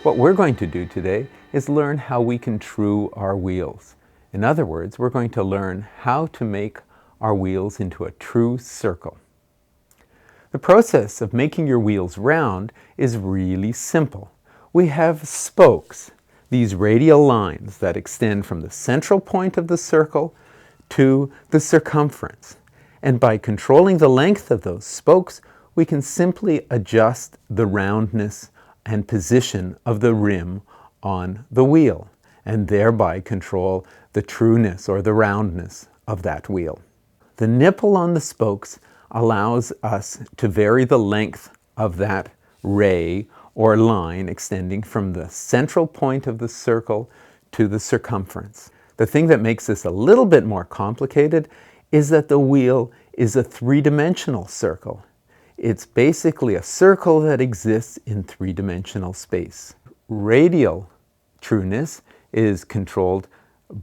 What we're going to do today is learn how we can true our wheels. In other words, we're going to learn how to make our wheels into a true circle. The process of making your wheels round is really simple. We have spokes, these radial lines that extend from the central point of the circle to the circumference. And by controlling the length of those spokes, we can simply adjust the roundness and position of the rim on the wheel, and thereby control the trueness or the roundness of that wheel. The nipple on the spokes allows us to vary the length of that ray or line extending from the central point of the circle to the circumference. The thing that makes this a little bit more complicated is that the wheel is a three-dimensional circle. It's basically a circle that exists in three-dimensional space. Radial trueness is controlled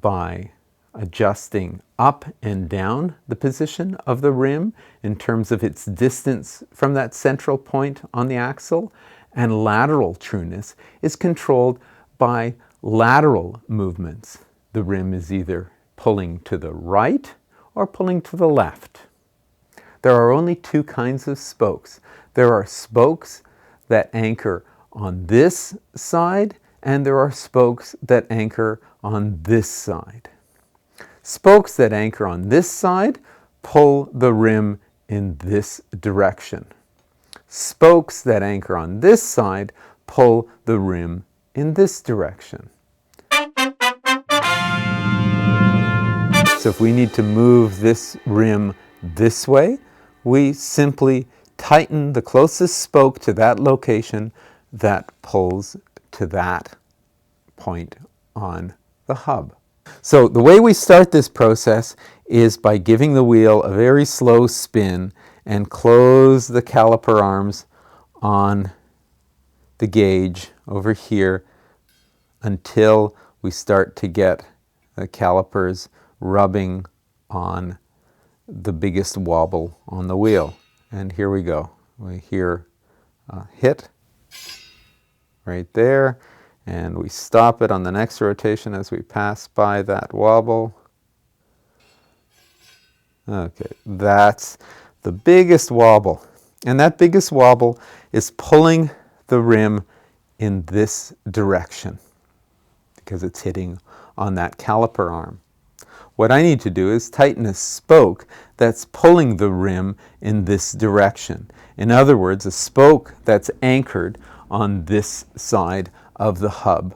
by adjusting up and down the position of the rim in terms of its distance from that central point on the axle, and lateral trueness is controlled by lateral movements. The rim is either pulling to the right or pulling to the left. There are only two kinds of spokes. There are spokes that anchor on this side, and there are spokes that anchor on this side. Spokes that anchor on this side pull the rim in this direction. Spokes that anchor on this side pull the rim in this direction. So if we need to move this rim this way, we simply tighten the closest spoke to that location that pulls to that point on the hub. So the way we start this process is by giving the wheel a very slow spin and close the caliper arms on the gauge over here until we start to get the calipers rubbing on the biggest wobble on the wheel. And here we go. We hear a hit right there, and we stop it on the next rotation as we pass by that wobble. Okay, that's the biggest wobble. And that biggest wobble is pulling the rim in this direction because it's hitting on that caliper arm. What I need to do is tighten a spoke that's pulling the rim in this direction. In other words, a spoke that's anchored on this side of the hub.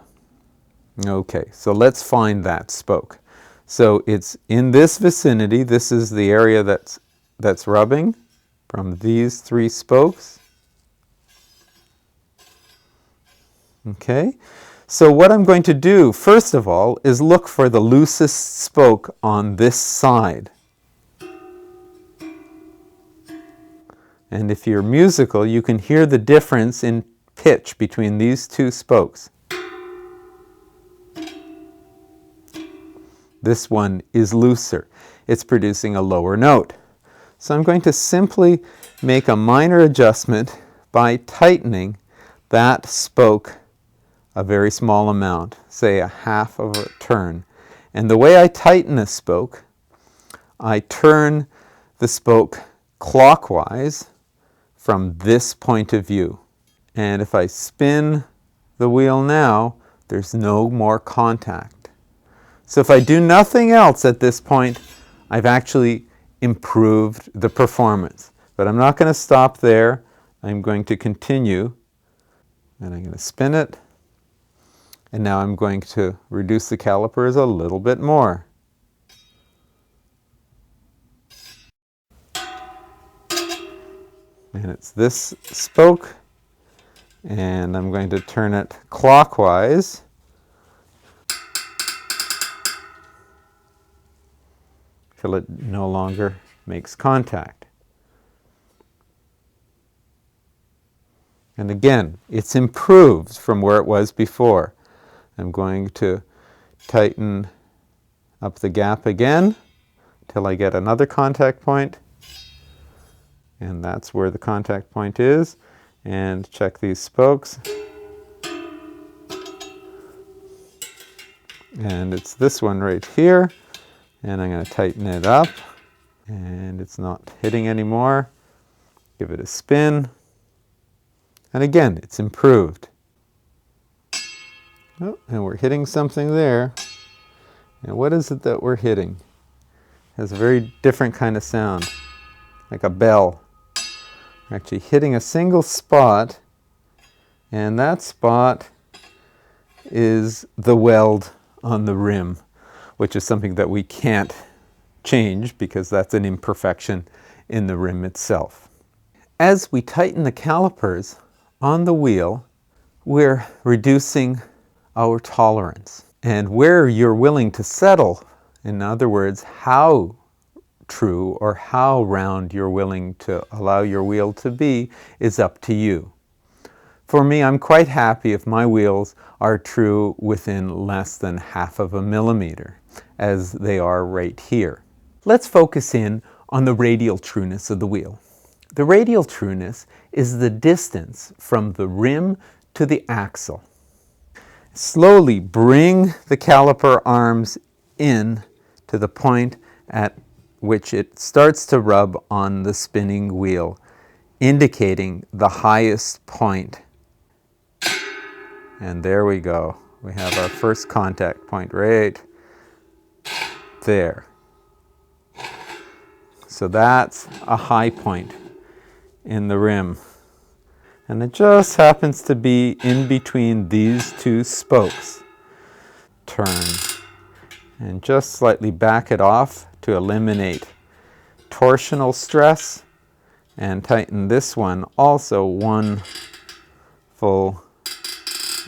Okay, so let's find that spoke. So it's in this vicinity. This is the area that's rubbing from these three spokes. Okay. So what I'm going to do, first of all, is look for the loosest spoke on this side. And if you're musical, you can hear the difference in pitch between these two spokes. This one is looser. It's producing a lower note. So I'm going to simply make a minor adjustment by tightening that spoke a very small amount, say a half of a turn. And the way I tighten a spoke, I turn the spoke clockwise from this point of view. And if I spin the wheel now, there's no more contact. So if I do nothing else at this point, I've actually improved the performance. But I'm not going to stop there. I'm going to continue, and I'm going to spin it. And now I'm going to reduce the calipers a little bit more. And it's this spoke, and I'm going to turn it clockwise. Till it no longer makes contact. And again, it's improved from where it was before. I'm going to tighten up the gap again till I get another contact point. And that's where the contact point is. And check these spokes. And it's this one right here. And I'm going to tighten it up. And it's not hitting anymore. Give it a spin. And again, it's improved. Oh, and we're hitting something there. And what is it that we're hitting? It has a very different kind of sound, like a bell. We're actually hitting a single spot, and that spot is the weld on the rim, which is something that we can't change because that's an imperfection in the rim itself. As we tighten the calipers on the wheel, we're reducing our tolerance. And where you're willing to settle, in other words, how true or how round you're willing to allow your wheel to be, is up to you. For me, I'm quite happy if my wheels are true within less than 1/2 millimeter, as they are right here. Let's focus in on the radial trueness of the wheel. The radial trueness is the distance from the rim to the axle. Slowly bring the caliper arms in to the point at which it starts to rub on the spinning wheel, indicating the highest point. And there we go. We have our first contact point right there. So that's a high point in the rim. And it just happens to be in between these two spokes. Turn. And just slightly back it off to eliminate torsional stress. And tighten this one also one full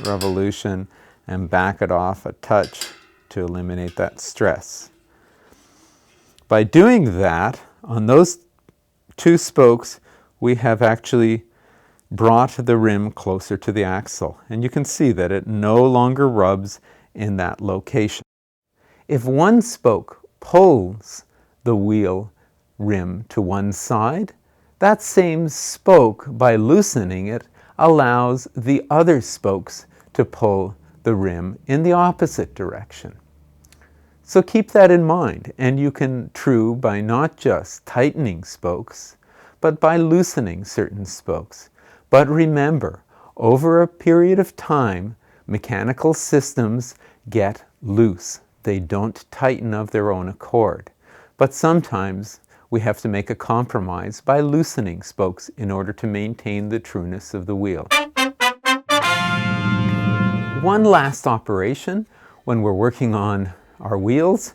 revolution and back it off a touch to eliminate that stress. By doing that, on those two spokes, we have actually brought the rim closer to the axle. And you can see that it no longer rubs in that location. If one spoke pulls the wheel rim to one side, that same spoke, by loosening it, allows the other spokes to pull the rim in the opposite direction. So keep that in mind, and you can true by not just tightening spokes, but by loosening certain spokes. But remember, over a period of time, mechanical systems get loose. They don't tighten of their own accord. But sometimes we have to make a compromise by loosening spokes in order to maintain the trueness of the wheel. One last operation when we're working on our wheels.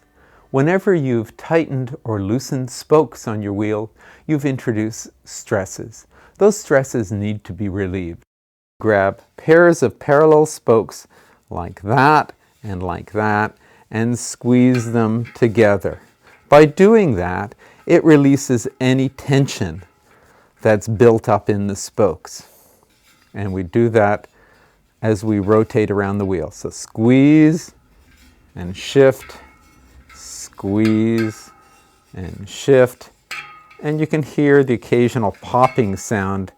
Whenever you've tightened or loosened spokes on your wheel, you've introduced stresses. Those stresses need to be relieved. Grab pairs of parallel spokes like that and squeeze them together. By doing that, it releases any tension that's built up in the spokes. And we do that as we rotate around the wheel. So squeeze and shift, squeeze and shift. And you can hear the occasional popping sound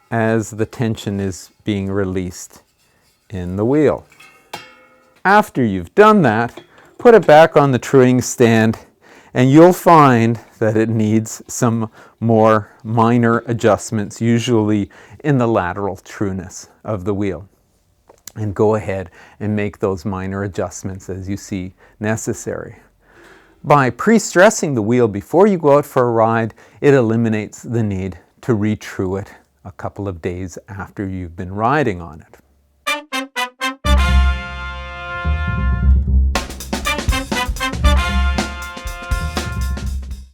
as the tension is being released in the wheel. After you've done that, put it back on the truing stand, and you'll find that it needs some more minor adjustments, usually in the lateral trueness of the wheel. And go ahead and make those minor adjustments as you see necessary. By pre-stressing the wheel before you go out for a ride, it eliminates the need to re-true it a couple of days after you've been riding on it.